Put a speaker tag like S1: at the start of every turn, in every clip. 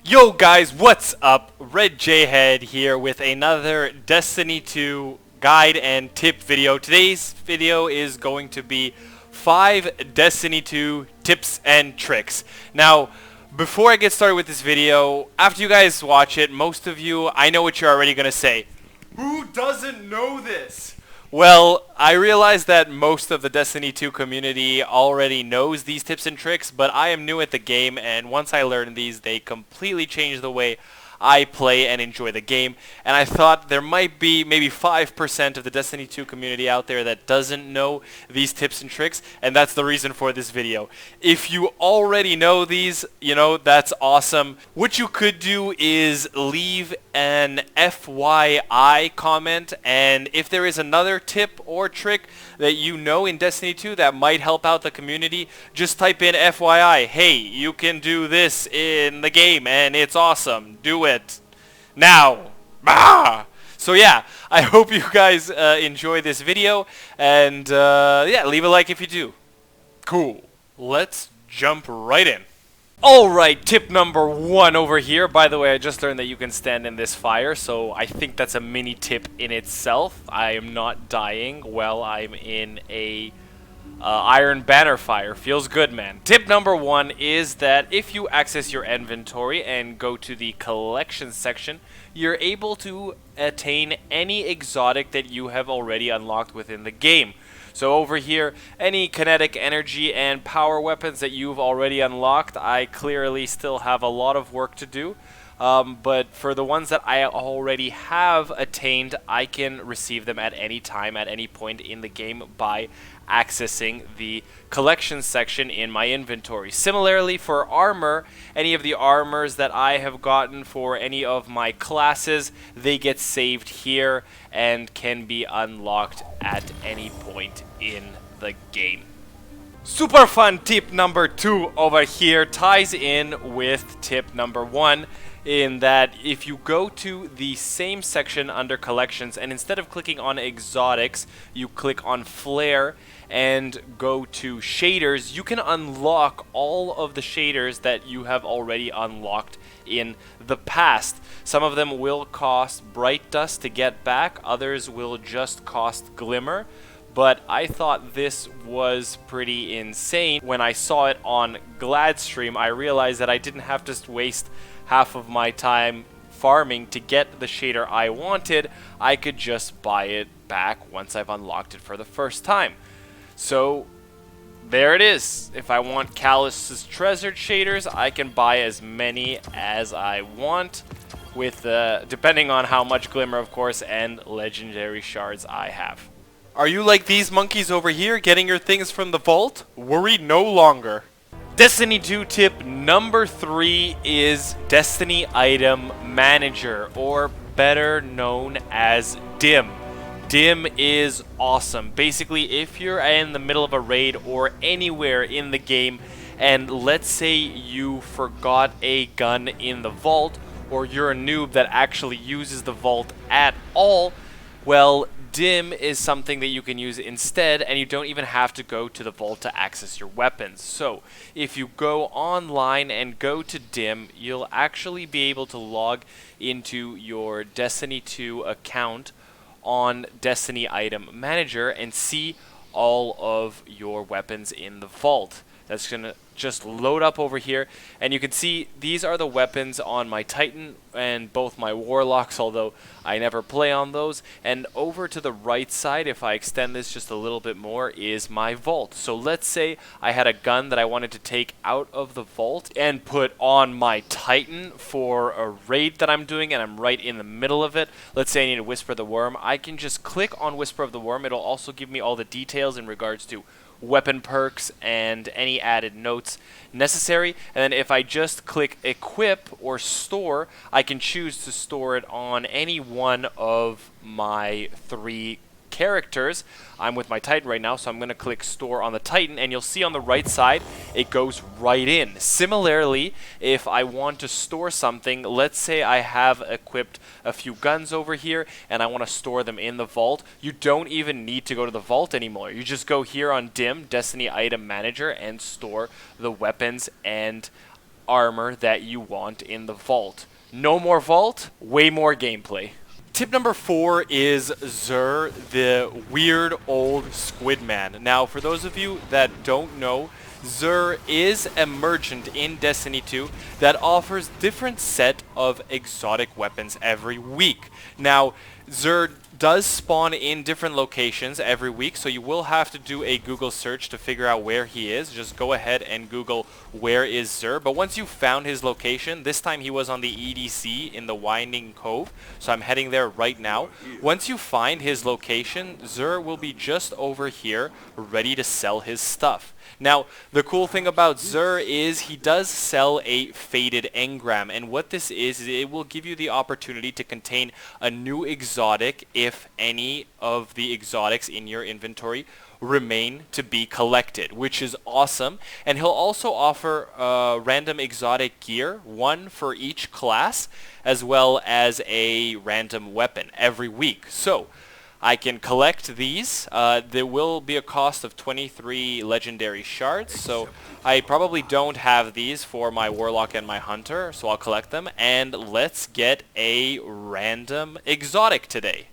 S1: Yo guys, what's up? Red J Head here with another Destiny 2 guide and tip video. Today's video is going to be 5 Destiny 2 tips and tricks. Now, before I get started with this video, after you guys watch it, most of you, I know what you're already going to say. Who doesn't know this? Well, I realize that most of the Destiny 2 community already knows these tips and tricks, but I am new at the game, and once I learned these, they completely changed the way I play and enjoy the game. And I thought there might be maybe 5% of the Destiny 2 community out there that doesn't know these tips and tricks, and that's the reason for this video. If you already know these, that's awesome. What you could do is leave an FYI comment, and if there is another tip or trick that you know in Destiny 2 that might help out the community, just type in FYI. Hey, you can do this in the game and it's awesome. Do it now. Bah! So yeah, I hope you guys enjoy this video, and yeah, leave a like if you do. Cool. Let's jump right in. Alright, tip number 1 over here. By the way, I just learned that you can stand in this fire, so I think that's a mini tip in itself. I am not dying while I'm in a Iron Banner fire. Feels good, man. Tip number 1 is that if you access your inventory and go to the collection section, you're able to attain any exotic that you have already unlocked within the game. So over here, any kinetic energy and power weapons that you've already unlocked, I clearly still have a lot of work to do. But for the ones that I already have attained, I can receive them at any time, at any point in the game by accessing the collection section in my inventory. Similarly, for armor, any of the armors that I have gotten for any of my classes, they get saved here and can be unlocked at any point in the game. Super fun tip number 2 over here ties in with tip number 1, in that if you go to the same section under collections and instead of clicking on exotics, you click on flare and go to shaders, you can unlock all of the shaders that you have already unlocked in the past. Some of them will cost bright dust to get back, others will just cost glimmer. But I thought this was pretty insane. When I saw it on Gladstream, I realized that I didn't have to waste half of my time farming to get the shader I wanted. I could just buy it back once I've unlocked it for the first time. So there it is. If I want Callus's treasured shaders, I can buy as many as I want, with depending on how much glimmer, of course, and legendary shards I have. Are you like these monkeys over here, getting your things from the vault? Worry no longer. Destiny 2 tip number 3 is Destiny Item Manager, or better known as DIM. DIM is awesome. Basically, if you're in the middle of a raid or anywhere in the game, and let's say you forgot a gun in the vault, or you're a noob that actually uses the vault at all, well, DIM is something that you can use instead, and you don't even have to go to the vault to access your weapons. So if you go online and go to DIM, you'll actually be able to log into your Destiny 2 account on Destiny Item Manager and see all of your weapons in the vault. That's going to just load up over here, and you can see these are the weapons on my Titan and both my Warlocks, although I never play on those. And over to the right side, if I extend this just a little bit more, is my vault. So let's say I had a gun that I wanted to take out of the vault and put on my Titan for a raid that I'm doing, and I'm right in the middle of it. Let's say I need to Whisper the Worm. I can just click on Whisper of the Worm. It'll also give me all the details in regards to weapon perks and any added notes necessary. And then if I just click equip or store, I can choose to store it on any one of my 3 characters. I'm with my Titan right now, so I'm going to click store on the Titan, and you'll see on the right side it goes right in. Similarly, if I want to store something, let's say I have equipped a few guns over here and I want to store them in the vault, you don't even need to go to the vault anymore. You just go here on DIM, Destiny Item Manager, and store the weapons and armor that you want in the vault. No more vault, way more gameplay. Tip number 4 is Zur, the weird old squid man. Now, for those of you that don't know, Zur is a merchant in Destiny 2 that offers different set of exotic weapons every week. Now, Zur does spawn in different locations every week, so you will have to do a Google search to figure out where he is. Just go ahead and Google where is Zur. But once you found his location, this time he was on the EDC in the Winding Cove, so I'm heading there right now. Once you find his location, Zur will be just over here, ready to sell his stuff. Now, the cool thing about Zur is he does sell a faded engram, and what this is it will give you the opportunity to contain a new exotic if any of the exotics in your inventory remain to be collected, which is awesome. And he'll also offer random exotic gear, one for each class, as well as a random weapon every week. So I can collect these. There will be a cost of 23 legendary shards, so I probably don't have these for my warlock and my hunter, so I'll collect them. And let's get a random exotic today.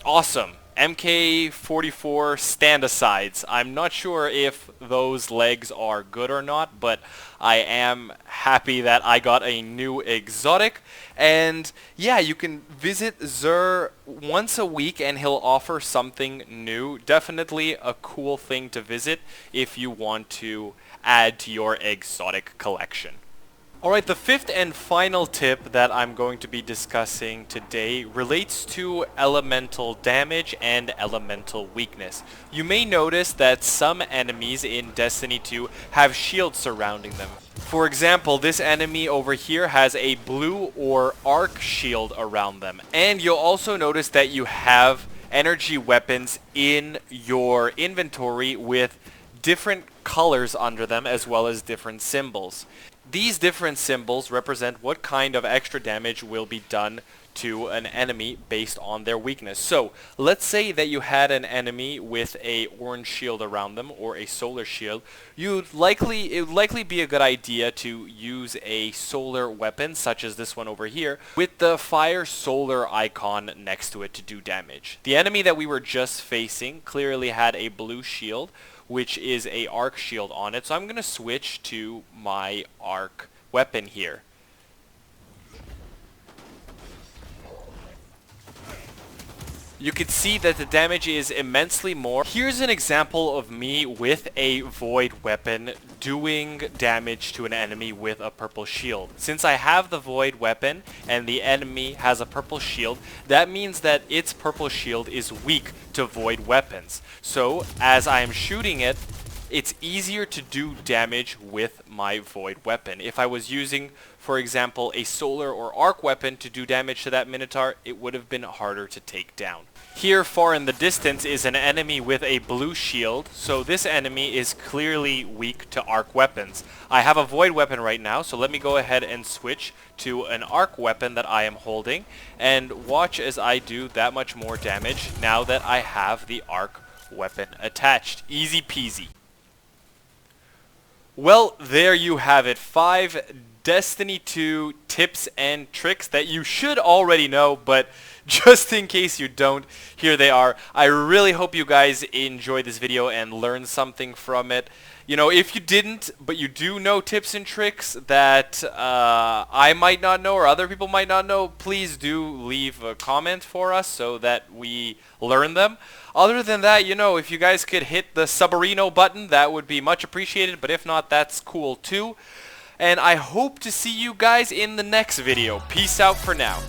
S1: Awesome. MK44 stand-asides. I'm not sure if those legs are good or not, but I am happy that I got a new exotic. And yeah, you can visit Zur once a week and he'll offer something new. Definitely a cool thing to visit if you want to add to your exotic collection. Alright, the fifth and final tip that I'm going to be discussing today relates to elemental damage and elemental weakness. You may notice that some enemies in Destiny 2 have shields surrounding them. For example, this enemy over here has a blue or arc shield around them. And you'll also notice that you have energy weapons in your inventory with different colors under them as well as different symbols. These different symbols represent what kind of extra damage will be done to an enemy based on their weakness. So let's say that you had an enemy with a orange shield around them or a solar shield. It would likely be a good idea to use a solar weapon such as this one over here with the fire solar icon next to it to do damage. The enemy that we were just facing clearly had a blue shield, which is a arc shield on it. So I'm going to switch to my arc weapon here. You can see that the damage is immensely more. Here's an example of me with a void weapon doing damage to an enemy with a purple shield. Since I have the void weapon and the enemy has a purple shield, that means that its purple shield is weak to void weapons. So as I'm shooting it, it's easier to do damage with my void weapon. If I was using, for example, a solar or arc weapon to do damage to that minotaur, it would have been harder to take down. Here far in the distance is an enemy with a blue shield, so this enemy is clearly weak to arc weapons. I have a void weapon right now, so let me go ahead and switch to an arc weapon that I am holding, and watch as I do that much more damage now that I have the arc weapon attached. Easy peasy. Well, there you have it. 5 Destiny 2 tips and tricks that you should already know, but just in case you don't, here they are. I really hope you guys enjoyed this video and learned something from it. You know, if you didn't, but you do know tips and tricks that I might not know or other people might not know, please do leave a comment for us so that we learn them. Other than that, you know, if you guys could hit the Subarino button, that would be much appreciated, but if not, that's cool too. And I hope to see you guys in the next video. Peace out for now.